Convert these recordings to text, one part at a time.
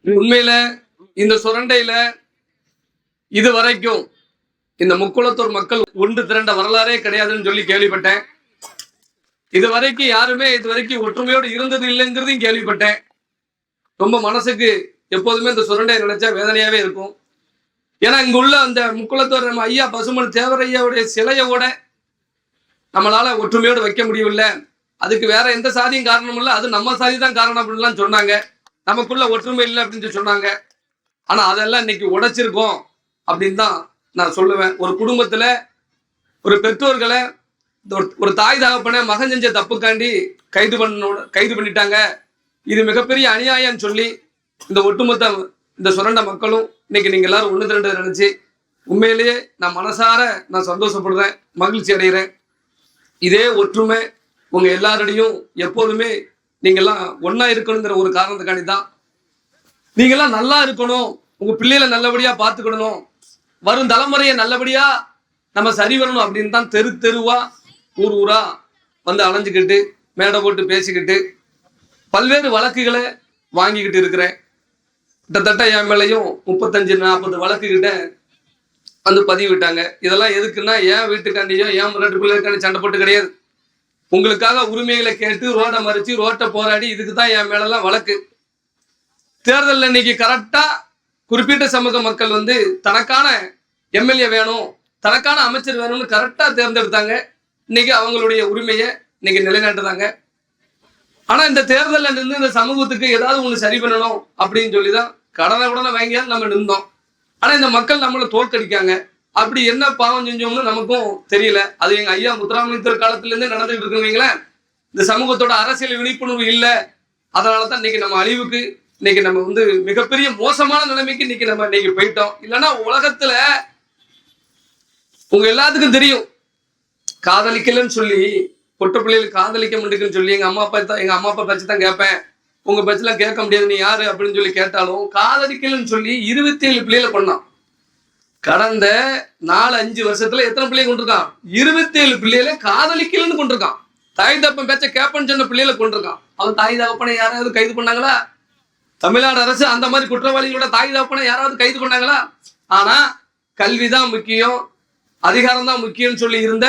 உண்மையில இந்த சுரண்டையில இது வரைக்கும் இந்த முக்குளத்தூர் மக்கள் ஒன்று திரண்ட வரலாறே கிடையாதுன்னு சொல்லி கேள்விப்பட்டேன். இது வரைக்கும் யாருமே இது வரைக்கும் ஒற்றுமையோடு இருந்தது இல்லைங்கிறதையும் கேள்விப்பட்டேன். ரொம்ப மனசுக்கு எப்போதுமே இந்த சுரண்டையை நினைச்சா வேதனையாவே இருக்கும். ஏன்னா இங்க உள்ள அந்த முக்குளத்தூர் நம்ம ஐயா பசுமன் தேவரையாவுடைய சிலையோட நம்மளால ஒற்றுமையோடு வைக்க முடியவில்லை. அதுக்கு வேற எந்த சாதியும் காரணம் இல்லை, அது நம்ம சாதி தான் காரணம் அப்படின்லாம் சொன்னாங்க. நமக்குள்ள ஒற்றுமை இல்லை அப்படின்னு சொன்னாங்க. ஆனா அதெல்லாம் இன்னைக்கு உடைச்சிருக்கோம் அப்படின்னு தான் நான் சொல்லுவேன். ஒரு குடும்பத்துல ஒரு பெற்றோர்களை ஒரு தாய் தகப்பனை மகன் செஞ்ச தப்புக்காண்டி கைது பண்ணிட்டாங்க. இது மிகப்பெரிய அநியாயம் சொல்லி இந்த ஒட்டுமொத்த இந்த சுரண்ட மக்களும் இன்னைக்கு நீங்க எல்லாரும் ஒண்ணு திரண்டு நினைச்சு உண்மையிலேயே நான் மனசார நான் சந்தோஷப்படுறேன், மகிழ்ச்சி அடைகிறேன். இதே ஒற்றுமை உங்க எல்லாரோடையும் எப்போதுமே நீங்க எல்லாம் ஒன்னா இருக்கணுங்கிற ஒரு காரணத்துக்காண்டி தான். நீங்க எல்லாம் நல்லா இருக்கணும், உங்க பிள்ளைகளை நல்லபடியா பார்த்துக்கிடணும், வரும் தலைமுறையை நல்லபடியா நம்ம சரி வரணும் அப்படின்னு தான் தெரு தெருவா ஊர் ஊரா வந்து அலைஞ்சுக்கிட்டு மேடை போட்டு பேசிக்கிட்டு பல்வேறு வழக்குகளை வாங்கிக்கிட்டு இருக்கிறேன். கிட்டத்தட்ட என் மேலையும் 35-40 வழக்குகிட்ட வந்து பதிவிட்டாங்க. இதெல்லாம் எதுக்குன்னா என் வீட்டுக்காண்டியோ என் ரெண்டு பிள்ளைக்காண்டி சண்டை போட்டு கிடையாது. உங்களுக்காக உரிமைகளை கேட்டு ரோட்டை மறிச்சு ரோட்டை போராடி இதுக்கு தான் என் மேலெல்லாம் வழக்கு. தேர்தலில் இன்னைக்கு கரெக்டா குறிப்பிட்ட சமூக மக்கள் வந்து தனக்கான எம்எல்ஏ வேணும், தனக்கான அமைச்சர் வேணும்னு கரெக்டா தேர்ந்தெடுத்தாங்க. இன்னைக்கு அவங்களுடைய உரிமையை இன்னைக்கு நிலைநாட்டுறாங்க. ஆனா இந்த தேர்தலில் நின்று இந்த சமூகத்துக்கு ஏதாவது ஒண்ணு சரி பண்ணணும் அப்படின்னு சொல்லிதான் கடனை வாங்கியால் நம்ம நின்றோம். ஆனா இந்த மக்கள் நம்மளை தோற்கடிக்காங்க. அப்படி என்ன பாவம் செஞ்சோம்னு நமக்கும் தெரியல. அது எங்க ஐயா முத்துராமலிங்கர் காலத்துல இருந்தே நடந்துட்டு இருக்குவீங்களேன். இந்த சமூகத்தோட அரசியல் விழிப்புணர்வு இல்லை. அதனாலதான் இன்னைக்கு நம்ம அழிவுக்கு இன்னைக்கு நம்ம வந்து மிகப்பெரிய மோசமான நிலைமைக்கு இன்னைக்கு போயிட்டோம். இல்லைன்னா உலகத்துல உங்க எல்லாத்துக்கும் தெரியும், காதலிக்கலன்னு சொல்லி பொட்ட பிள்ளைகளுக்கு காதலிக்க முடியுதுன்னு சொல்லி எங்க அம்மா அப்பா பேச்சு தான் கேட்பேன், உங்க பேச்செல்லாம் கேட்க முடியாது, நீ யாரு அப்படின்னு சொல்லி கேட்டாலும் காதலிக்கலன்னு சொல்லி 27 பிள்ளைகளை கொண்டான். கடந்த 4-5 வருஷத்துல எத்தனை பிள்ளைகளை கொண்டிருக்கான்? 27 பிள்ளைகளை காதலிக்கலன்னு கொண்டிருக்கான். தாய் தப்பன் பேச்ச கேப்பன்னு சொன்ன பிள்ளைகளை கொண்டிருக்கான். அவன் தாய் தகப்பனை யாராவது கைது பண்ணாங்களா? தமிழ்நாடு அரசு அந்த மாதிரி குற்றவாளிகளோட தாய் தகப்பனை யாராவது கைது பண்ணாங்களா? ஆனா கல்விதான் முக்கியம், அதிகாரம் தான் முக்கியம்னு சொல்லி இருந்த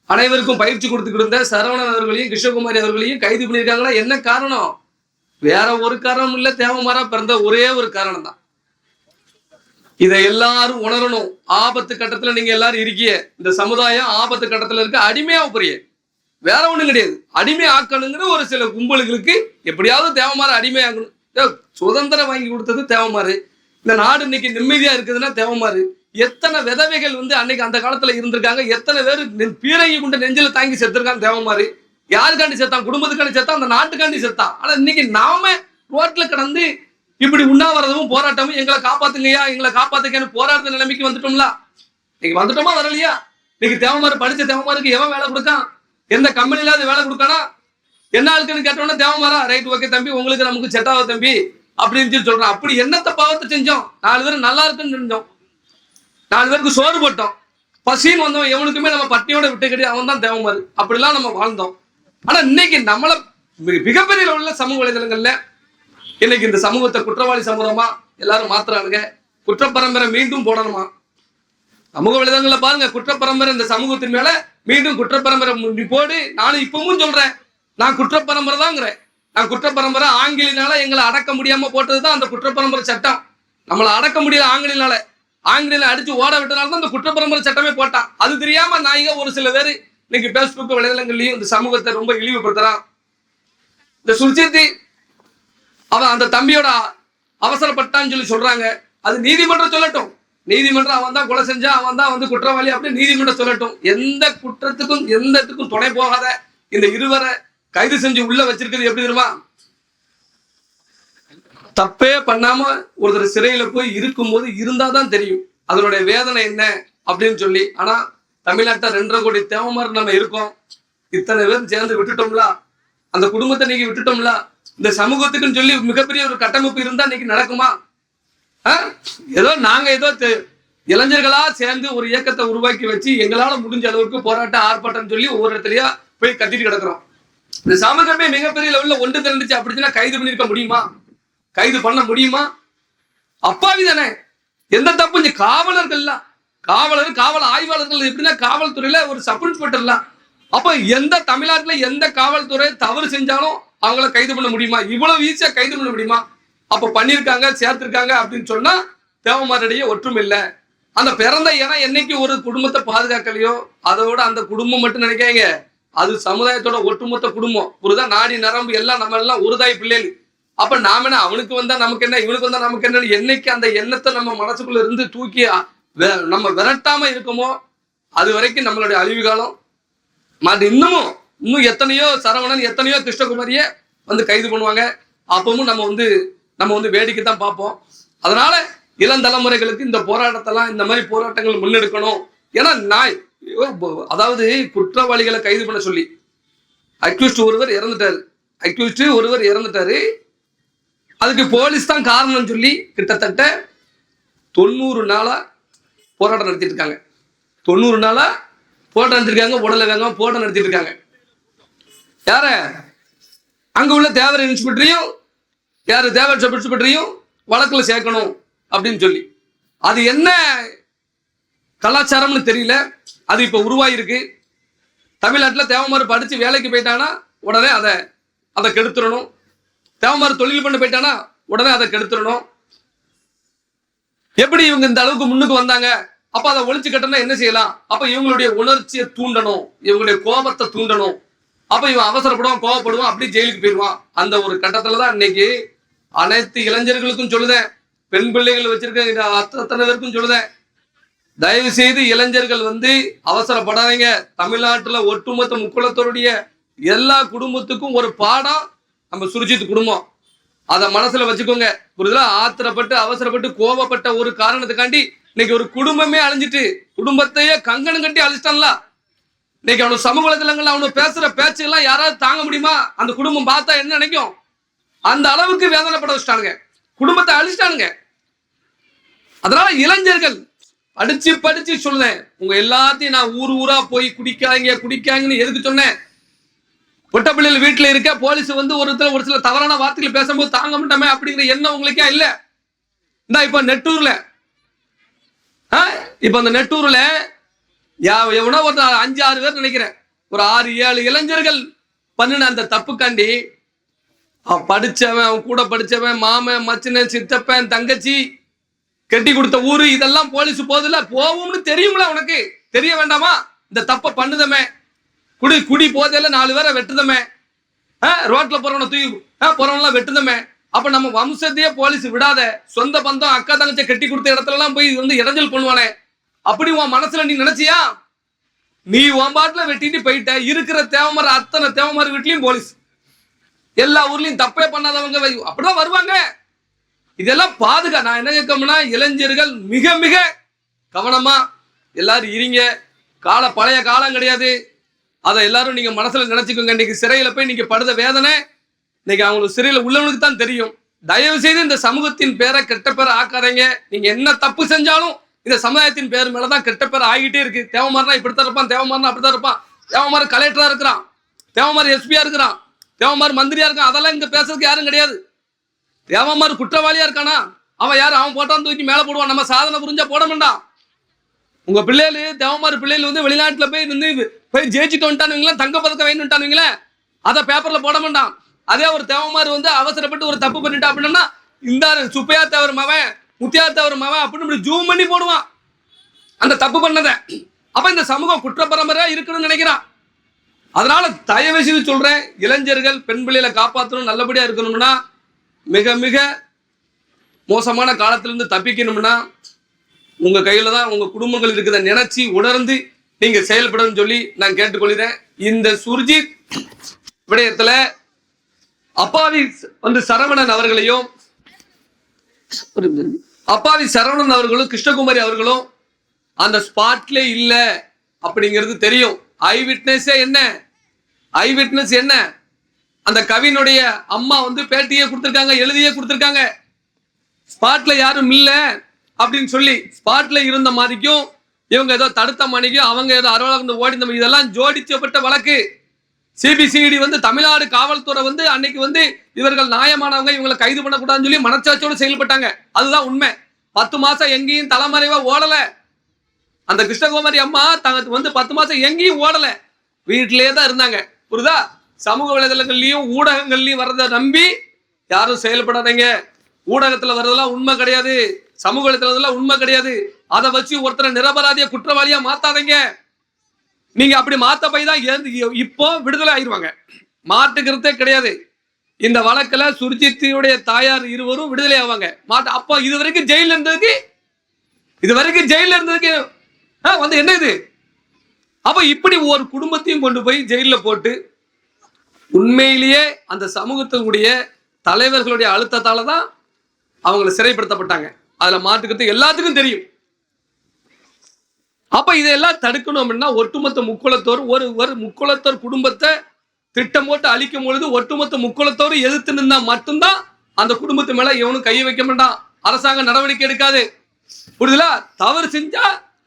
அனைவருக்கும் பயிற்சி கொடுத்துக்கிட்டு இருந்த சரவணன் அவர்களையும் கிருஷ்ணகுமாரி அவர்களையும் கைது பண்ணியிருக்காங்களா? என்ன காரணம்? வேற ஒரு காரணம் இல்ல, தேவமாரா பிறந்த ஒரே ஒரு காரணம் தான். இதை எல்லாரும் உணரணும். ஆபத்து கட்டத்துல நீங்க எல்லாரும் இருக்கிய இந்த சமுதாயம் ஆபத்து கட்டத்துல இருக்க அடிமையா புரிய வேற ஒண்ணும் கிடையாது. அடிமை ஆக்கணுங்கிற ஒரு சில கும்பலுக்கு எப்படியாவது தேவமாறு அடிமை ஆக்கணும். சுதந்திரம் வாங்கி கொடுத்தது தேவமாறு. இந்த நாடு இன்னைக்கு நிம்மதியா இருக்குதுன்னா தேவமாறு. எத்தனை விதவைகள் வந்து அன்னைக்கு அந்த காலத்துல இருந்திருக்காங்க, எத்தனை பேர் பீரங்கி கொண்ட நெஞ்சில தாங்கி செத்துருக்காங்க தேவமாறு. யாருக்காண்டி செத்தான்? குடும்பத்துக்காண்டி செத்தான், அந்த நாட்டுக்காண்டி செத்தான். ஆனா இன்னைக்கு நாம ரோட்ல கடந்து இப்படி உண்ணாவிரதமும் போராட்டமும் எங்களை காப்பாத்துங்கய்யா எங்களை காப்பாத்துக்கன்னு போராடுற நிலைமைக்கு வந்துட்டோம்ல. இன்னைக்கு வந்துட்டோமா வரலையா? இன்னைக்கு தேவமாறு படிச்ச தேவமாருக்கு எவன் வேலை கொடுக்கான்? எந்த கம்பெனில அது வேலை கொடுக்கானா? என்ன ஆளுக்குன்னு கேட்டோம்னா தேவமாரா ரைட் ஓகே தம்பி, உங்களுக்கு நமக்கு செட்டாவ தம்பி அப்படின்னு சொல்லி சொல்றான். அப்படி என்னத்த பாவத்தை செஞ்சோம்? 4 பேர் நல்லா இருக்குன்னு செஞ்சோம், 4 பேருக்கு சோறு போட்டோம், பசின்னு வந்தோம், எவனுக்குமே நம்ம பட்டியோட விட்டு கட்டி அவன் தான் தேவமாறு. அப்படிலாம் நம்ம வாழ்ந்தோம். ஆனா இன்னைக்கு நம்மள மிகப்பெரிய உள்ள சமூக வலைதளங்கள்ல இன்னைக்கு இந்த சமூகத்தை குற்றவாளி சமூகமா எல்லாரும் மாத்துறானுங்க. குற்ற பரம்பரை மீண்டும் போடணுமா? சமூக வலைதளங்கள்ல பாருங்க, குற்ற பரம்பரை இந்த சமூகத்தின் மேல மீண்டும் குற்ற பரம்பரை போடு. நானும் இப்பவும் சொல்றேன், நான் குற்ற பரம்பரை தாங்கிறேன். நான் குற்ற பரம்பரை ஆங்கிலினால எங்களை அடக்க முடியாம போட்டதுதான் அந்த குற்ற பரம்பரை சட்டம். நம்மளை அடக்க முடியல ஆங்கிலினால, ஆங்கிலில அடிச்சு ஓட விட்டனால்தான் இந்த குற்ற பரம்பரை சட்டமே போட்டான். அது தெரியாம நாய்க ஒரு சில பேர் இன்னைக்கு பேஸ்புக் வலைதளங்கள்லயும் இந்த சமூகத்தை ரொம்ப இழிவுபடுத்துறான். இந்த சுர்ஜித்தி அவன் அந்த தம்பியோட அவசரப்பட்டான்னு சொல்லி சொல்றாங்க. அது நீதிமன்றம் சொல்லட்டும். நீதிமன்றம் அவன் தான் கொலை செஞ்சா அவன் தான் வந்து குற்றவாளி அப்படின்னு நீதிமன்றம் சொல்லட்டும். எந்த குற்றத்துக்கும் எந்தத்துக்கும் துணை போகாத இந்த இருவரை கைது செஞ்சு உள்ள வச்சிருக்கிறது எப்படி தெரியுமா? தப்பே பண்ணாம ஒருத்தர் சிறையில போய் இருக்கும்போது இருந்தாதான் தெரியும் அதனுடைய வேதனை என்ன அப்படின்னு சொல்லி. ஆனா தமிழ்நாட்டில் 2.5 கோடி தேவமாறு நம்ம இருக்கோம். இத்தனை பேர் சேர்ந்து விட்டுட்டோம்ல, அந்த குடும்பத்தை நீங்க விட்டுட்டோம்ல. இந்த சமூகத்துக்குன்னு சொல்லி மிகப்பெரிய ஒரு கட்டமைப்பு இருந்தா இன்னைக்கு நடக்குமா? ஏதோ நாங்க ஏதோ இளைஞர்களா சேர்ந்து ஒரு இயக்கத்தை உருவாக்கி வச்சு எங்களால முடிஞ்ச அளவுக்கு போராட்டம் ஆர்ப்பாட்டம் சொல்லி ஒவ்வொரு இடத்துலயா போய் கத்திட்டு கிடக்குறோம். இந்த சமூகமே மிகப்பெரிய லெவல்ல ஒன்று திரண்டுச்சு அப்படின்னா கைது பண்ணிருக்க முடியுமா? கைது பண்ண முடியுமா? அப்பாவி தானே. எந்த தப்பு காவலர்கள்லாம், காவல் ஆய்வாளர்கள் எப்படின்னா காவல்துறையில ஒரு சப் இன்ஸ்பெக்டர்லாம். அப்ப எந்த தமிழ்நாட்டுல எந்த காவல்துறை தவறு செஞ்சாலும் அவங்கள கைது பண்ண முடியுமா? இவ்வளவு ஈஸியா கைது பண்ண முடியுமா? அப்ப பண்ணிருக்காங்க, சேர்த்திருக்காங்க அப்படின்னு சொன்னா தேவமாரிடையே ஒற்றுமை இல்லை. அந்த பிறந்த இனம் என்னைக்கு ஒரு குடும்பத்தை பாதுகாக்கலையோ அதோட அந்த குடும்பம் மட்டும் நினைக்காங்க, அது சமுதாயத்தோட ஒட்டுமொத்த குடும்பம். ஒருதான் நாடி நரம்பு எல்லாம் நம்ம எல்லாம் ஒரு தாய் பிள்ளைகள். அப்ப நாம என்ன அவனுக்கு வந்தா நமக்கு என்ன, இவனுக்கு வந்தா நமக்கு என்ன, என்னைக்கு அந்த எண்ணத்தை நம்ம மனசுக்குள்ள இருந்து தூக்கி நம்ம விரட்டாம இருக்கோமோ அது வரைக்கும் நம்மளுடைய அழிவு காலம். இன்னும் எத்தனையோ சரவணன், எத்தனையோ கிருஷ்ணகுமாரிய வந்து கைது பண்ணுவாங்க. அப்பவும் நம்ம வந்து வேடிக்கை தான் பார்ப்போம். அதனால இளந்தலைமுறைகளுக்கு இந்த போராட்டத்தெல்லாம், இந்த மாதிரி போராட்டங்கள் முன்னெடுக்கணும். ஏன்னா அதாவது குற்றவாளிகளை கைது பண்ண சொல்லி அக்யூஸ்ட் ஒருவர் இறந்துட்டாரு. அதுக்கு போலீஸ் தான் காரணம் சொல்லி கிட்டத்தட்ட 90 நாளா போராட்டம் நடத்திட்டு இருக்காங்க. 90 நாளா போராட்டம் நடத்திருக்காங்க. உடலை வேகம் போராட்டம் நடத்திட்டு இருக்காங்க. யார அங்க உள்ள தேவர் இன்ஸ்பெக்டரையும் தேவர் சப் இன்ஸ்பெக்டரையும் வழக்குல சேர்க்கணும் அப்படின்னு சொல்லி. அது என்ன கலாச்சாரம்னு தெரியல. அது இப்ப உருவாயிருக்கு. தமிழ்நாட்டில் தேவமாறு படிச்சு வேலைக்கு போயிட்டானா உடனே அதை கெடுத்துடணும். தேவமாறு தொழில் பண்ண போயிட்டானா உடனே அதை கெடுத்துடணும். எப்படி இவங்க இந்த அளவுக்கு முன்னுக்கு வந்தாங்க? அப்ப அதை ஒழிச்சு கட்டணும் என்ன செய்யலாம்? அப்ப இவங்களுடைய உணர்ச்சியை தூண்டணும், இவங்களுடைய கோபத்தை தூண்டணும். அப்ப இவன் அவசரப்படுவான், கோபப்படுவான், அப்படி ஜெயிலுக்கு போயிடுவான். அந்த ஒரு கட்டத்துலதான் இன்னைக்கு அனைத்து இளைஞர்களுக்கும் சொல்லுதேன், பெண் பிள்ளைகள் வச்சிருக்க அத்தனை பேருக்கும் சொல்லுதேன், தயவு செய்து இளைஞர்கள் வந்து அவசரப்படாதீங்க. தமிழ்நாட்டுல ஒட்டுமொத்த முக்குளத்தோருடைய எல்லா குடும்பத்துக்கும் ஒரு பாடம் நம்ம சுர்ஜித் குடும்பம். அதை மனசுல வச்சுக்கோங்க. புரிதலா? ஆத்திரப்பட்டு அவசரப்பட்டு கோபப்பட்ட ஒரு காரணத்துக்காண்டி இன்னைக்கு ஒரு குடும்பமே அழிஞ்சிட்டு, குடும்பத்தையே கங்கணம் கட்டி அழிச்சிட்டான்ல. இன்னைக்கு அவனு சமூக வலைதளங்கள்ல அவனு பேசுற பேச்சு எல்லாம் யாராவது தாங்க முடியுமா? அந்த குடும்பம் பார்த்தா என்ன நினைக்கும்? அந்த அளவுக்கு வேதனைப்பட வச்சுட்டானுங்க, குடும்பத்தை அழிச்சிட்டானுங்க. அதனால இளைஞர்கள் படிச்சு சொல்லுறேன், உங்க எல்லாத்தையும் நான் ஊரா போய் குடிக்காங்கன்னு எதுக்கு சொன்னேன்? பொட்டப்பிள்ளைகள் வீட்டுல இருக்க போலீஸ் வந்து ஒரு சில தவறான வார்த்தைகள் பேசும்போது தாங்க மாட்டோமே அப்படிங்கிற எண்ணம் உங்களுக்கே இல்ல. இப்ப நெட்டூர்ல அந்த நெட்டூர்ல எவனோ ஒரு 5-6 பேர் நினைக்கிறேன், ஒரு 6-7 இளைஞர்கள் பண்ணின அந்த தப்புக்காண்டி படிச்சவன், அவன் கூட படிச்சவன், மாமன், மச்சினன், சித்தப்பன், தங்கச்சி, கட்டி கொடுத்த ஊரு, இதெல்லாம் போலீஸ் போதில்ல. போகும்னு தெரியும்ல உனக்கு? தெரிய வேண்டாமா? இந்த தப்ப பண்ணுதமே, குடி போதையில 4 பேரை வெட்டுதமே, ரோட்ல போறவனெல்லாம் வெட்டுதமே. அப்ப நம்ம வம்சத்தையே போலீஸ் விடாத, சொந்த பந்தம் அக்கா தங்கச்சை கட்டி கொடுத்த இடத்துல எல்லாம் போய் வந்து இடைஞ்சல் பண்ணுவானே, அப்படி உன் மனசுல நீ நினைச்சியா? நீ உன் பாட்டுல வெட்டிட்டு போயிட்ட. இருக்கிற தேவமர அத்தனை தேவமர வீட்லயும் போலீஸ், எல்லா ஊர்லயும் தப்பே பண்ணாதவங்க அப்படிதான் வருவாங்க. இதெல்லாம் நான் என்ன கேட்கணும்னா, இளைஞர்கள் மிக மிக கவனமா எல்லாரும் இருங்க. பழைய காலம் கிடையாது. அதை எல்லாரும் நீங்க மனசுல நினைச்சுக்கோங்க. இன்னைக்கு சிறையில போய் நீங்க படுத வேதனை இன்னைக்கு அவங்களுக்கு சிறையில உள்ளவனுக்கு தான் தெரியும். தயவு செய்து இந்த சமூகத்தின் பேரை கெட்ட பேரை ஆக்காதீங்க. நீங்க என்ன தப்பு செஞ்சாலும் இந்த சமுதாயத்தின் பேர் மேலதான் கெட்ட பேர் ஆகிட்டே இருக்கு. தேவமாரனா இப்படித்தான் இருப்பான், தேவமாரனா அப்படித்தான் இருப்பான், தேவமாறு கலெக்டரா இருக்கிறான், தேவமாறு எஸ்பியா இருக்கிறான், தேவமாறு மந்திரியா இருக்கான். அதெல்லாம் இங்க பேசுறதுக்கு யாரும் கிடையாது. தேவமாறு குற்றவாளியா இருக்கானா? அவன் யாரு? அவன் போட்டான் தூக்கி மேல போடுவான். நம்ம சாதனை புரிஞ்சா போட மாட்டான். உங்க பிள்ளைகள் தேவமாறு பிள்ளைகள் வந்து வெளிநாட்டுல போய் ஜெயிச்சுட்டு வந்துட்டானுங்களா, தங்க பதக்கம் வேணும்ட்டானுங்களே, அதை பேப்பர்ல போட மாட்டான். அதே ஒரு தேவமாறு வந்து அவசரப்பட்டு ஒரு தப்பு பண்ணிட்டா அப்படின்னா, இந்த சுப்பையா தேவர் மவன், முத்தியா தேவர் மவன் அப்படின்னு ஜூம் பண்ணி போடுவான் அந்த தப்பு பண்ணத. அப்ப இந்த சமூகம் குற்ற பரம்பரையா இருக்குன்னு நினைக்கிறான். அதனால தயவு செய்து சொல்றேன், இளைஞர்கள் பெண் பிள்ளைகளை காப்பாற்றணும், நல்லபடியா இருக்கணும்னா, மிக மிக மோசமான காலத்திலிருந்து தப்பிக்கணும்னா உங்க கையில தான் உங்க குடும்பங்கள் இருக்குத நினைச்சு உணர்ந்து நீங்க செயல்படும் சொல்லி நான் கேட்டுக்கொள்கிறேன். இந்த சுர்ஜித் விடயத்துல அப்பாவி வந்து சரவணன் அவர்களையும் கிருஷ்ணகுமாரி அவர்களும் அந்த ஸ்பாட்ல இல்ல அப்படிங்கிறது தெரியும். ஐ விட்னஸ் என்ன அந்த கவினுடைய அம்மா வந்து பேட்டியே கொடுத்திருக்காங்க, எழுதியே கொடுத்திருக்காங்க. ஸ்பாட்ல யாரும் இல்ல அப்படின்னு சொல்லி ஸ்பாட்ல இருந்த மாதிரிக்கும் இவங்க ஏதோ தடுத்த மணிக்கும் அவங்க ஏதோ அறுவலகம் ஓடி, இதெல்லாம் ஜோடிச்சப்பட்ட வழக்கு. சிபிசிஐடி வந்து தமிழ்நாடு காவல்துறை வந்து அன்னைக்கு வந்து இவர்கள் நியாயமானவங்க, இவங்களை கைது பண்ணக்கூடாதுன்னு சொல்லி மனச்சாட்சியோடு செயல்பட்டாங்க. அதுதான் உண்மை. 10 மாசம் எங்கேயும் தலைமறைவா ஓடல. அந்த கிருஷ்ணகுமாரி அம்மா வந்து 10 மாசம் எங்கேயும் ஓடல, வீட்டிலேயே தான் இருந்தாங்க. புரியுதா? சமூக வலைதளங்கள்லயும் ஊடகங்கள்லயும் வர்றதை நம்பி யாரும் செயல்படாதீங்க. ஊடகத்துல வர்றதெல்லாம் உண்மை கிடையாது, சமூக வலைதளத்துல உண்மை கிடையாது. அதை வச்சு ஒருத்தரை நிரபராதிய குற்றவாளியா மாத்தாதீங்க. நீங்க அப்படி மாத்த போய் தான் இப்போ விடுதலை ஆயிருவாங்க, மாட்டுக்கிறதே கிடையாது. இந்த வழக்குல சுர்ஜித்துடைய தாயார் இருவரும் விடுதலை ஆவாங்க. அப்போ இது வரைக்கும் ஜெயில இருந்ததுக்கு வந்து என்ன இது? அப்ப இப்படி ஒரு குடும்பத்தையும் கொண்டு போய் ஜெயில போட்டு உண்மையிலேயே அந்த சமூகத்தினுடைய தலைவர்களுடைய அழுத்தத்தால தான் அவங்களை சிறைப்படுத்தப்பட்டாங்க. அதுல மாட்டுக்கிறது எல்லாத்துக்கும் தெரியும். அப்ப இதெல்லாம் தடுக்கணும் அப்படின்னா ஒட்டுமொத்த முக்குளத்தோர் ஒரு முக்குளத்தோர் குடும்பத்தை திட்டம் போட்டு அழிக்கும் பொழுது ஒட்டுமொத்த முக்குளத்தோர் எதிர்த்து நின்னா மட்டும்தான் அந்த குடும்பத்து மேல எவனும் கையை வைக்க மாட்டான், அரசாங்கம் நடவடிக்கை எடுக்காது. புரியுதுல? தவறு செஞ்சா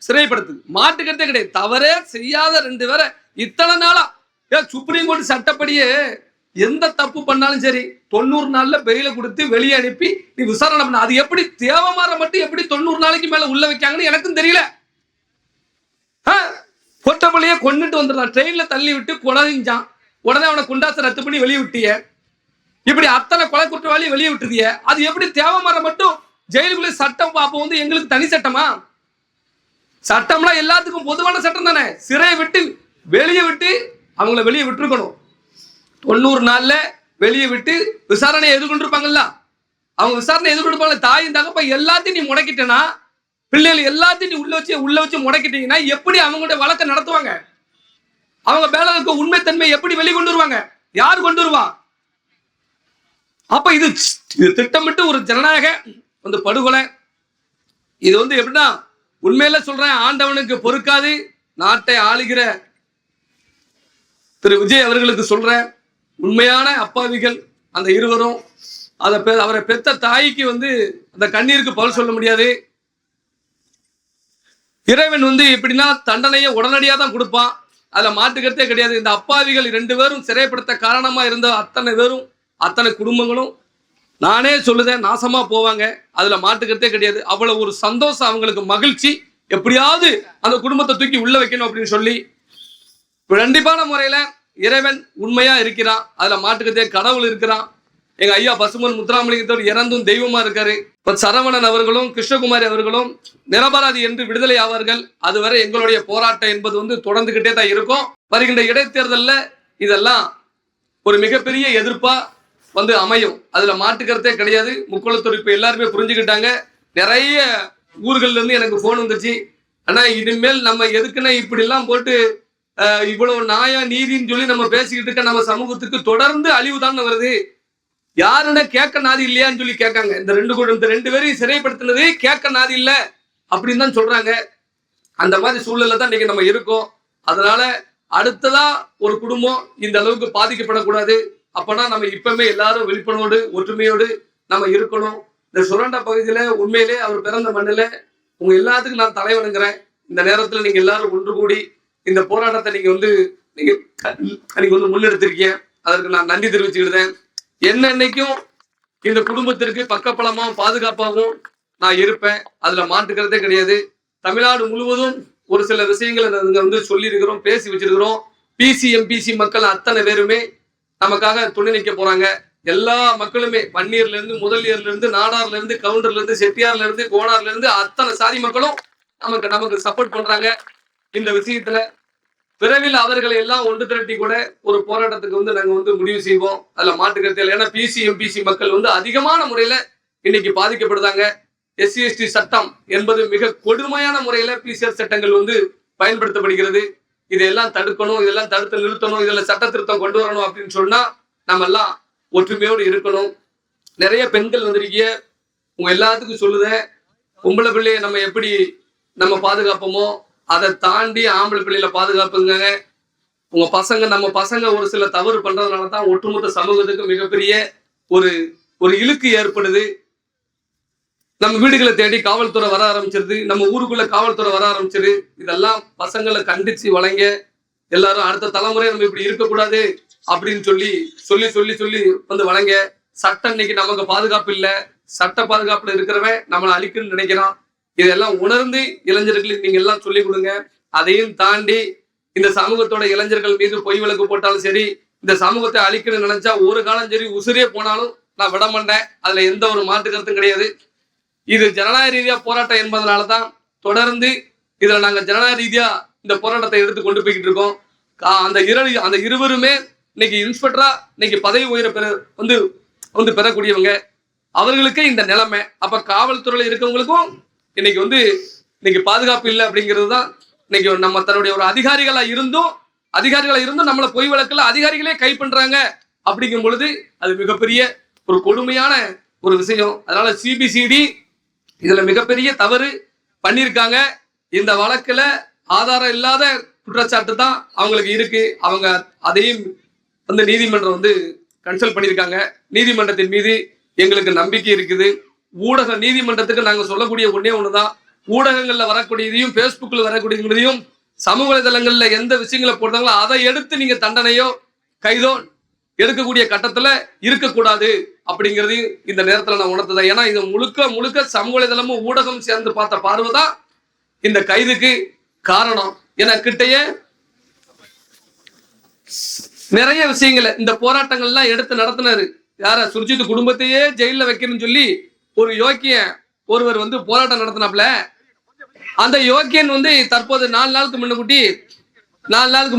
சிறைப்படுத்துது, மாட்டுக்கிறதே கிடையாது. தவறே செய்யாத 2 பேரை இத்தனை நாளா சுப்ரீம் கோர்ட் சட்டப்படியே எந்த தப்பு பண்ணாலும் சரி 90 நாள்ல பெயில கொடுத்து வெளியே அனுப்பி நீ விசாரணை பண்ண. அது எப்படி தேவமாற மட்டும் எப்படி 90 நாளைக்கு மேல உள்ள வைக்காங்கன்னு எனக்கும் தெரியல. கொட்டப்பள்ளியே கொண்டுட்டு வந்துடலாம், ட்ரெயின்ல தள்ளி விட்டு கொலைஞ்சான், உடனே அவனை குண்டாசை ரத்து பண்ணி வெளியே விட்டிய. இப்படி அத்தனை கொலை குற்றவாளி வெளியே விட்டுதிய. அது எப்படி தேவமாற மட்டும் ஜெயிலுக்குள்ளே சட்டம்? அப்போ வந்து எங்களுக்கு தனி சட்டமா? சட்டம்லாம் எல்லாத்துக்கும் பொதுவான சட்டம் தானே. சிறையை விட்டு வெளியே விட்டு அவங்கள வெளியே விட்டுருக்கணும். 90 நாள்ல வெளியே விட்டு விசாரணை எதிர்கொண்டிருப்பாங்கல்ல, அவங்க விசாரணை எதிர்கொண்டிருப்பாங்க. தாயும் தகப்ப எல்லாத்தையும் நீ முடக்கிட்டேன்னா, பிள்ளைகள் எல்லாத்தையும் நீ உள்ள வச்சு முடக்கிட்டீங்கன்னா எப்படி அவங்களுடைய வழக்கை நடத்துவாங்க? அவங்க மேல இருக்க உண்மைத்தன்மை எப்படி வெளிக்கொண்டு வருவாங்க? யார் கொண்டு வருவா? அப்ப இது திட்டமிட்டு ஒரு ஜனநாயக வந்து படுகொலை. இது வந்து எப்படின்னா, உண்மையில சொல்றேன், ஆண்டவனுக்கு பொறுக்காது. நாட்டை ஆளுகிற திரு விஜய் அவர்களுக்கு சொல்றேன், உண்மையான அப்பாவிகள் அந்த இருவரும். அவரை பெத்த தாய்க்கு வந்து அந்த கண்ணீருக்கு பதில் சொல்ல முடியாது. இறைவன் வந்து எப்படின்னா தண்டனையை உடனடியாக தான் கொடுப்பான், அதுல மாட்டுக்கிறதே கிடையாது. இந்த அப்பாவிகள் 2 பேரும் சிறைப்படுத்த காரணமா இருந்த அத்தனை பேரும் அத்தனை குடும்பங்களும் நானே சொல்லுதேன் நாசமா போவாங்க, அதுல மாட்டுக்கிறதே கிடையாது. அவ்வளவு ஒரு சந்தோஷம், அவங்களுக்கு மகிழ்ச்சி. எப்படியாவது அந்த குடும்பத்தை தூக்கி உள்ள வைக்கணும் அப்படின்னு சொல்லி கண்டிப்பான முறையில இறைவன் உண்மையா இருக்கிறான், அதுல மாட்டுக்கிறதே கடவுள் இருக்கிறான். எங்க ஐயா பசுமன் முத்துராமலிங்கத்தவர் இறந்தும் தெய்வமா இருக்காரு. இப்ப சரவணன் அவர்களும் கிருஷ்ணகுமாரி அவர்களும் நிரபராதி என்று விடுதலை ஆவார்கள். அதுவரை எங்களுடைய போராட்டம் என்பது வந்து தொடர்ந்துகிட்டே தான் இருக்கும். வருகின்ற இடைத்தேர்தலில் இதெல்லாம் ஒரு மிகப்பெரிய எதிர்ப்பா வந்து அமையும், அதுல மாட்டுக்கிறதே கிடையாது. முக்குளத்தூர் இப்ப எல்லாருமே புரிஞ்சுக்கிட்டாங்க. நிறைய ஊர்கள்ல இருந்து எனக்கு போன் வந்துச்சு, ஆனா இனிமேல் நம்ம எதுக்குன்னா இப்படி எல்லாம் போட்டு இவ்வளவு நியாயம் நீதின்னு சொல்லி நம்ம பேசிக்கிட்டு இருக்க நம்ம சமூகத்துக்கு தொடர்ந்து அழிவு தான் வருது, யாருன்னா கேட்க நாதி இல்லையான்னு சொல்லி கேட்காங்க. இந்த 2 பேரையும் சிறைப்படுத்தினது கேட்க நாதி இல்லை அப்படின்னு தான் சொல்றாங்க. அந்த மாதிரி சூழ்நிலை தான் இன்னைக்கு நம்ம இருக்கோம். அதனால அடுத்ததா ஒரு குடும்பம் இந்த அளவுக்கு பாதிக்கப்படக்கூடாது. அப்பனா நம்ம இப்பவுமே எல்லாரும் விழிப்புணர்வோடு ஒற்றுமையோடு நம்ம இருக்கணும். இந்த சுரண்டா பகுதியில உண்மையிலே அவர் பிறந்த மண்ணில உங்க எல்லாத்துக்கும் நான் தலை வணங்குறேன். இந்த நேரத்துல நீங்க எல்லாரும் ஒன்று கூடி இந்த போராட்டத்தை நீங்க வந்து முன்னெடுத்திருக்கீங்க, அதற்கு நான் நன்றி தெரிவிச்சுக்கிட்டேன். என்னன்னைக்கும் இந்த குடும்பத்திற்கு பக்கப்பலமாகவும் பாதுகாப்பாகவும் நான் இருப்பேன், அதுல மாட்டுக்கிறதே கிடையாது. தமிழ்நாடு முழுவதும் ஒரு சில விஷயங்களை வந்து சொல்லி இருக்கிறோம், பேசி வச்சிருக்கிறோம். பிசி எம்பிசி மக்கள் அத்தனை பேருமே நமக்காக துணை நிற்க போறாங்க. எல்லா மக்களுமே வன்னியர்ல இருந்து முதலியர்ல இருந்து நாடார்ல இருந்து கவுண்டர்ல இருந்து செட்டியார்ல இருந்து கோனார்ல இருந்து அத்தனை சாதி மக்களும் நமக்கு சப்போர்ட் பண்றாங்க. இந்த விஷயத்துல விரைவில் அவர்களை எல்லாம் ஒன்று திரட்டி கூட ஒரு போராட்டத்துக்கு வந்து நாங்க வந்து முடிவு செய்வோம், அதுல மாட்டுக்கிறதுல. ஏன்னா பிசி எம்பிசி மக்கள் வந்து அதிகமான முறையில இன்னைக்கு பாதிக்கப்படுதாங்க. எஸ்சி எஸ்டி சட்டம் என்பது மிக கொடுமையான முறையில பிசிஆர் சட்டங்கள் வந்து பயன்படுத்தப்படுகிறது. இதையெல்லாம் தடுக்கணும், இதெல்லாம் தடுத்து நிறுத்தணும், இதுல சட்ட திருத்தம் கொண்டு வரணும் அப்படின்னு சொன்னா நம்ம எல்லாம் ஒற்றுமையோடு இருக்கணும். நிறைய பெண்கள் வந்திருக்கிய, உங்க எல்லாத்துக்கும் சொல்லுதேன், பொம்பளை பிள்ளைய நம்ம எப்படி நம்ம பாதுகாப்போமோ அதை தாண்டி ஆம்பளை பிள்ளைகளை பாதுகாப்புங்க. உங்க பசங்க நம்ம பசங்க ஒரு சில தவறு பண்றதுனால தான் ஒட்டுமொத்த சமூகத்துக்கு மிகப்பெரிய ஒரு இழுக்கு ஏற்படுது. நம்ம வீடுகளை தேடி காவல்துறை வர ஆரம்பிச்சிருது, நம்ம ஊருக்குள்ள காவல்துறை வர ஆரம்பிச்சிரு. இதெல்லாம் பசங்களை கண்டிச்சு வழங்க எல்லாரும் அடுத்த தலைமுறை நம்ம இப்படி இருக்கக்கூடாது அப்படின்னு சொல்லி சொல்லி சொல்லி சொல்லி வந்து வழங்க. சட்டம் இன்னைக்கு நமக்கு பாதுகாப்பு இல்லை, சட்ட பாதுகாப்புல இருக்கிறவன் நம்மளை அழிக்கணும்னு நினைக்கிறான். இதெல்லாம் உணர்ந்து இளைஞர்களுக்கு நீங்க எல்லாம் சொல்லிக் கொடுங்க. அதையும் தாண்டி இந்த சமூகத்தோட இளைஞர்கள் மீது பொய் வழக்கு போட்டாலும் சரி, இந்த சமூகத்தை அழிக்கணும்னு நினைச்சா ஒரு காலம் சரி உசிரே போனாலும் நான் விட மாட்டேன். அதுல எந்த ஒரு மாற்று கருத்தும் கிடையாது. இது ஜனநாயக ரீதியா போராட்டம் என்பதனாலதான் தொடர்ந்து இதுல நாங்க ஜனநாயக ரீதியா இந்த போராட்டத்தை எடுத்து கொண்டு போய்கிட்டு இருக்கோம். அந்த இருவருமே இன்னைக்கு இன்ஸ்பெக்டரா இன்னைக்கு பதவி உயர வந்து பெறக்கூடியவங்க. அவர்களுக்கு இந்த நிலைமை. அப்ப காவல்துறையில இருக்கவங்களுக்கும் இன்னைக்கு பாதுகாப்பு இல்லை அப்படிங்கிறது தான். இன்னைக்கு நம்ம தன்னுடைய ஒரு அதிகாரிகளா இருந்தும் நம்மள பொய் வழக்குல அதிகாரிகளே கை பண்றாங்க அப்படிங்கும் பொழுது அது மிகப்பெரிய ஒரு கொடுமையான ஒரு விஷயம். அதனால சிபிசிடி இதுல மிகப்பெரிய தவறு பண்ணியிருக்காங்க. இந்த வழக்குல ஆதாரம் இல்லாத குற்றச்சாட்டு தான் அவங்களுக்கு இருக்கு. அவங்க அதையும் நீதிமன்றம் கன்சல்ட் பண்ணியிருக்காங்க. நீதிமன்றத்தின் மீது எங்களுக்கு நம்பிக்கை இருக்குது. நீதிமன்றத்துக்கு நாங்க சொல்லக்கூடிய ஒண்ணுதான், ஊடகங்கள்ல வரக்கூடியதையும் பேஸ்புக்ல வரக்கூடியதையும் சமூக வலைதளங்கள்ல எந்த விஷயங்களை போட்டாங்களோ அதை எடுத்து நீங்க தண்டனையோ கைதோ எடுக்கக்கூடிய கட்டத்துல இருக்கக்கூடாது அப்படிங்கிறதையும் இந்த நேரத்துல நான் உணர்த்ததான். ஏன்னா இது முழுக்க சமூக வலைதளமும் ஊடகம் சேர்ந்து பார்த்த பார்வைதான் இந்த கைதுக்கு காரணம். ஏன்னா கிட்டையே நிறைய விஷயங்களை இந்த போராட்டங்கள்லாம் எடுத்து நடத்தினாரு. யார சுர்ஜித் குடும்பத்தையே ஜெயில வைக்கணும்னு சொல்லி ஒரு யோக்கியன் ஒருவர் போராட்டம் நடத்தினாப்ல. அந்த யோக்கியன் தற்போது 4 நாளுக்கு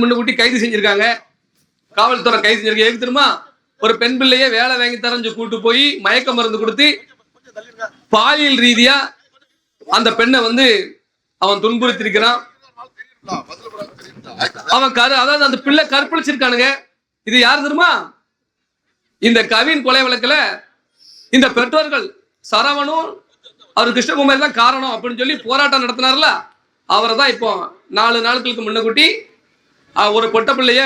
முன்னுக்கூட்டி கைது செஞ்சிருக்காங்க. காவல்துறை கைது செஞ்சிருக்க. எதுக்கு தெரியுமா? ஒரு பெண் பிள்ளைய வேலை வாங்கி தரஞ்சு கூட்டு போய் மயக்க மருந்து கொடுத்து பாலியல் ரீதியா அந்த பெண்ணை அவன் துன்புறுத்திருக்கிறான். அதாவது அந்த பிள்ளை கற்பழிச்சிருக்கானுங்க. இது யாரு தெரியுமா? இந்த கவின் கொலை வழக்குல இந்த பெற்றோர்கள் சரவணும் அவர் கிருஷ்ணகுமார் தான் காரணம் அப்படின்னு சொல்லி போராட்டம் நடத்தினார்ல, அவரை தான் இப்போ 4 நாட்களுக்கு முன்னக்கூட்டி ஒரு பொட்ட பிள்ளைய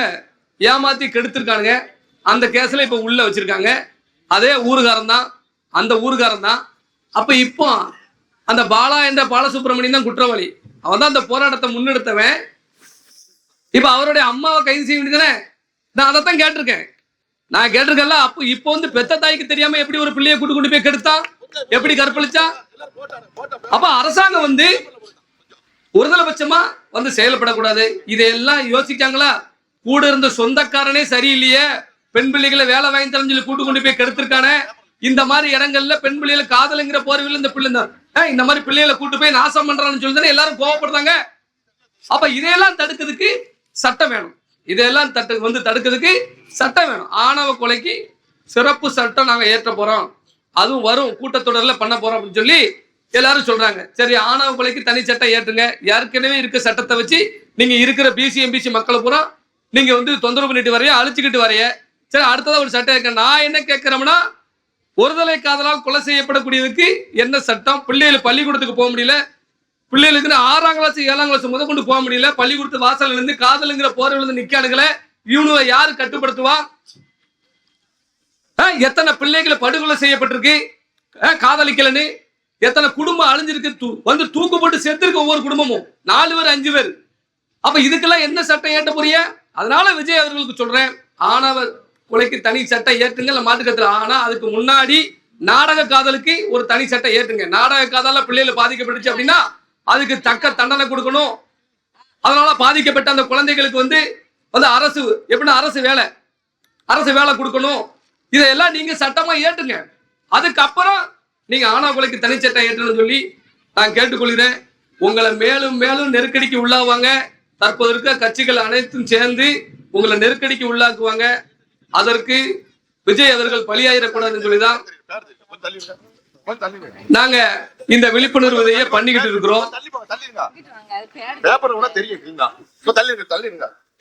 ஏமாத்தி கெடுத்திருக்கானுங்க. அந்த கேஸ்ல இப்ப உள்ள வச்சிருக்காங்க. அதே ஊருகாரன் தான். அப்ப இப்போ அந்த பாலா என்ற பாலசுப்ரமணியன் தான் குற்றவாளி. அவன் தான் அந்த போராட்டத்தை முன்னெடுத்தவன். இப்ப அவருடைய அம்மாவை கைது செய்ய வேண்டியதானே? நான் அதைத்தான் கேட்டிருக்கேன். அப்போ இப்போ பெத்த தாய்க்கு தெரியாம எப்படி ஒரு பிள்ளைய கூட்டு கொண்டு போய் கெடுத்தான், எப்படி கற்பழிச்சான்? அப்ப அரசாங்கம் ஒருதலை பட்சமா செயல்படக்கூடாது. இதையெல்லாம் யோசிக்காங்களா? கூட இருந்த சொந்தக்காரனே சரியில்லையே, பெண் பிள்ளைகளை வேலை வாங்கி தரஞ்சு சொல்லி கூட்டு கொண்டு போய் கெடுத்திருக்கானே. இந்த மாதிரி இடங்கள்ல பெண் பிள்ளைகளை காதலுங்கிற போர்வையில் இந்த மாதிரி பிள்ளைகளை கூட்டு போய் நாசம் பண்றான்னு சொல்லி எல்லாரும் கோவப்படுறாங்க. அப்ப இதையெல்லாம் தடுக்கிறதுக்கு சட்டம் வேணும். இதெல்லாம் தடுக்கிறதுக்கு சட்டம் வேணும். ஆணவ கொலைக்கு சிறப்பு சட்டம் நாங்க ஏற்ற போறோம், அதுவும் வரும் கூட்டத்தொடர்ல பண்ண போறோம் அப்படின்னு சொல்லி எல்லாரும் சொல்றாங்க. சரி, ஆணவ கொலைக்கு தனி சட்டம் ஏற்றுங்க. ஏற்கனவே இருக்க சட்டத்தை வச்சு நீங்க இருக்கிற பிசி எம்பிசி மக்களை பூரா நீங்க தொந்தரவு பண்ணிட்டு வரைய, அழிச்சுக்கிட்டு வரைய. சரி, அடுத்ததான் ஒரு சட்டம் இருக்க. நான் என்ன கேட்கிறோம்னா, ஒருதலை காதலால் கொலை செய்யப்படக்கூடியதுக்கு என்ன சட்டம்? பிள்ளைகள் பள்ளிக்கூடத்துக்கு போக முடியல, பிள்ளைகளுக்கு 6ஆம் கிளாஸ் 7ஆம் கிளாஸ் முத கொண்டு போக முடியல, பள்ளிக்கூடத்து வாசல் இருந்து காதலுங்கிற போர்வையில நிக்கானுங்களே, இவனுவை யாரு கட்டுப்படுத்துவா? எத்தனை பிள்ளைகளை படுகொலை செய்யப்பட்டிருக்கு காதலிக்கலன்னு, எத்தனை குடும்பம் அழிஞ்சிருக்கு, தூக்கு போட்டு செத்துருக்கு ஒவ்வொரு குடும்பமும் 4 பேர் 5 பேர். அப்ப இதுக்கெல்லாம் என்ன சட்டம் ஏற்ற போறிய? அதனால விஜய் அவர்களுக்கு சொல்றேன், ஆணவ கொலைக்கு தனி சட்டம் ஏற்றுங்க மாட்டுக்கத்துல. ஆனா அதுக்கு முன்னாடி நாடக காதலுக்கு ஒரு தனி சட்டம் ஏற்றுங்க. நாடக காதல பிள்ளைகள் பாதிக்கப்பட்டுச்சு அப்படின்னா அதுக்கு தக்க தண்டனை கொடுக்கணும். அதனால பாதிக்கப்பட்ட அந்த குழந்தைகளுக்கு அரசு எப்படின்னா அரசு வேலை கொடுக்கணும். இதெல்லாம் நீங்க சட்டமா ஏற்றுங்க. அதுக்கப்புறம் நீங்க ஆணவ கொலைக்கு தனி சட்டம் ஏற்றணும்னு சொல்லி நான் கேட்டுக்கொள்கிறேன். உங்களை மேலும் மேலும் நெருக்கடிக்கு உள்ளாவாங்க. தற்போது இருக்க கட்சிகள் அனைத்தும் சேர்ந்து உங்களை நெருக்கடிக்கு உள்ளாக்குவாங்க. அதற்கு விஜய் அவர்கள் பலியாயிடக்கூடாதுன்னு சொல்லிதான் நாங்க இந்த விழிப்புணர்வு இதையே பண்ணிக்கிட்டு இருக்கிறோம்.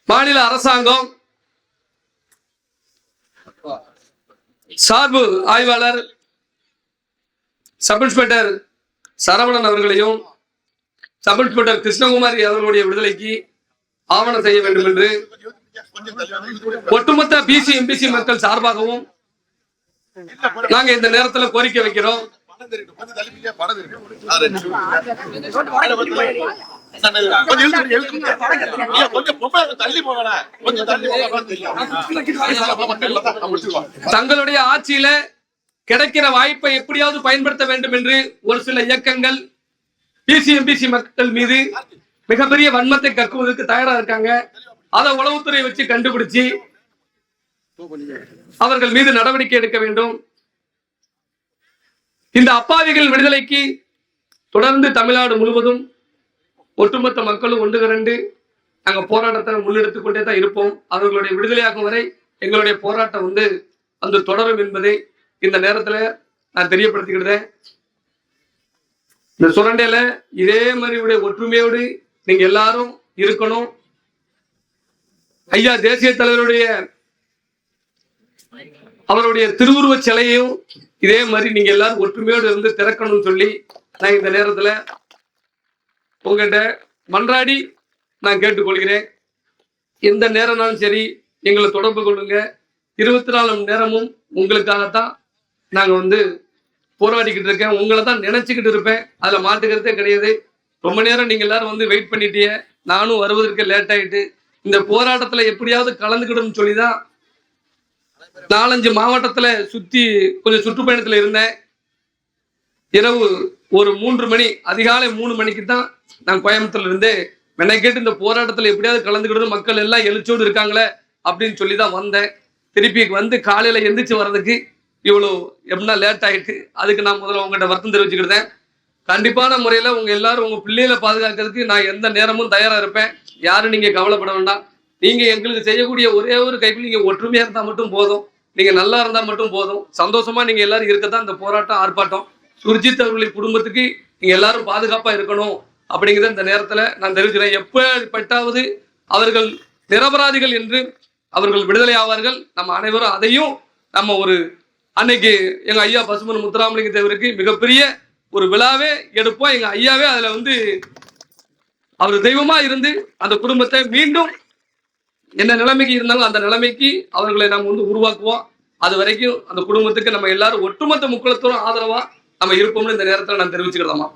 மாநில அரசாங்கம் சார்பு ஆய்வாளர் சப் இன்ஸ்பெக்டர் சரவணன் அவர்களையும் சப் இன்ஸ்பெக்டர் கிருஷ்ணகுமாரி அவர்களுடைய விடுதலைக்கு ஆவணம் செய்ய வேண்டும் என்று ஒட்டுமொத்த பிசி எம்பிசி மக்கள் சார்பாகவும் நாங்க இந்த நேரத்தில் கோரிக்கை வைக்கிறோம். தங்களுடைய ஆட்சியில கிடைக்கிற வாய்ப்பை எப்படியாவது பயன்படுத்த வேண்டும் என்று ஒரு சில இயக்கங்கள் பிசிஎம்பிசி மக்கள் மீது மிகப்பெரிய வன்மத்தை கற்குவதற்கு தயாரா இருக்காங்க. அதை உளவுத்துறை வச்சு கண்டுபிடிச்சு அவர்கள் மீது நடவடிக்கை எடுக்க வேண்டும். இந்த அப்பாவிகள் விடுதலைக்கு தொடர்ந்து தமிழ்நாடு முழுவதும் ஒட்டுமொத்த மக்களும் ஒன்று திரண்டு நாங்க போராட்டத்தை முன்னெடுத்துக் கொண்டே தான் இருப்போம். அவர்களுடைய விடுதலையாகும் வரை எங்களுடைய போராட்டம் அந்த தொடரும் என்பதை இந்த நேரத்துல நான் தெரியப்படுத்திக்கிட்டேன். இந்த சுரண்டையில இதே மாதிரி ஒற்றுமையோடு நீங்க எல்லாரும் இருக்கணும். ஐயா தேசிய தலைவருடைய அவருடைய திருவுருவ சிலையும் இதே மாதிரி நீங்க எல்லாரும் ஒற்றுமையோடு இருந்து திறக்கணும்னு சொல்லி நான் இந்த நேரத்துல உங்ககிட்ட மன்றாடி நான் கேட்டுக்கொள்கிறேன். எந்த நேரம்னாலும் சரி எங்களை தொடர்பு கொள்ளுங்க. 24 மணி நேரமும் உங்களுக்காகத்தான் நாங்க போராடிக்கிட்டு இருக்கேன். உங்களை தான் நினைச்சுக்கிட்டு இருப்பேன். அதுல மாட்டுக்கிறதே கிடையாது. ரொம்ப நேரம் நீங்க எல்லாரும் வெயிட் பண்ணிட்டீங்க. நானும் வருவதற்கு லேட் ஆயிட்டு இந்த போராட்டத்துல எப்படியாவது கலந்துக்கிடணும்னு சொல்லிதான் 4-5 மாவட்டத்துல சுத்தி கொஞ்சம் சுற்றுப்பயணத்துல இருந்தேன். இரவு ஒரு 3 மணி அதிகாலை 3 மணிக்கு தான் நான் கோயம்புத்தூர்ல இருந்து கேட்டு இந்த போராட்டத்துல எப்படியாவது கலந்துக்கிடணும், மக்கள் எல்லாம் எழுச்சோடு இருக்காங்களே அப்படின்னு சொல்லிதான் வந்தேன். திருப்பி காலையில எந்திரிச்சு வர்றதுக்கு இவ்வளவு எப்படின்னா லேட் ஆயிட்டு அதுக்கு நான் முதல்ல உங்ககிட்ட வருத்தம் தெரிவிச்சுக்கிட்டேன். கண்டிப்பான முறையில உங்க எல்லாரும் உங்க பிள்ளைகளை பாதுகாக்கிறதுக்கு நான் எந்த நேரமும் தயாரா இருப்பேன். யாரும் நீங்க கவலைப்பட வேண்டாம். நீங்க எங்களுக்கு செய்யக்கூடிய ஒரே ஒரு கைப்பில் நீங்க ஒற்றுமையா இருந்தா மட்டும் போதும். நீங்க நல்லா இருந்தா மட்டும் போதும். சந்தோஷமா நீங்க எல்லாரும் இருக்கத்தான் இந்த போராட்டம் ஆர்ப்பாட்டம். சுர்ஜித் அவர்களின் குடும்பத்துக்கு நீங்க எல்லாரும் பாதுகாப்பா இருக்கணும் அப்படிங்கிறத இந்த நேரத்துல நான் தெரிவிக்கிறேன். எப்பட்டாவது அவர்கள் நிரபராதிகள் என்று அவர்கள் விடுதலை ஆவார்கள். நம்ம அனைவரும் அதையும் நம்ம அன்னைக்கு எங்க ஐயா பசுமன் முத்துராமலிங்க தேவருக்கு மிகப்பெரிய ஒரு விழாவே எடுப்போம். எங்க ஐயாவே அதுல அவர் தெய்வமா இருந்து அந்த குடும்பத்தை மீண்டும் என்ன நிலைமைக்கு இருந்தாலும் அந்த நிலைமைக்கு அவர்களை நம்ம உருவாக்குவோம். அது வரைக்கும் அந்த குடும்பத்துக்கு நம்ம எல்லாரும் ஒட்டுமொத்த முக்கியத்துவம் ஆதரவா நம்ம இருப்போம்னு இந்த நேரத்தில் நான் தெரிவிச்சுக்கிறோமா.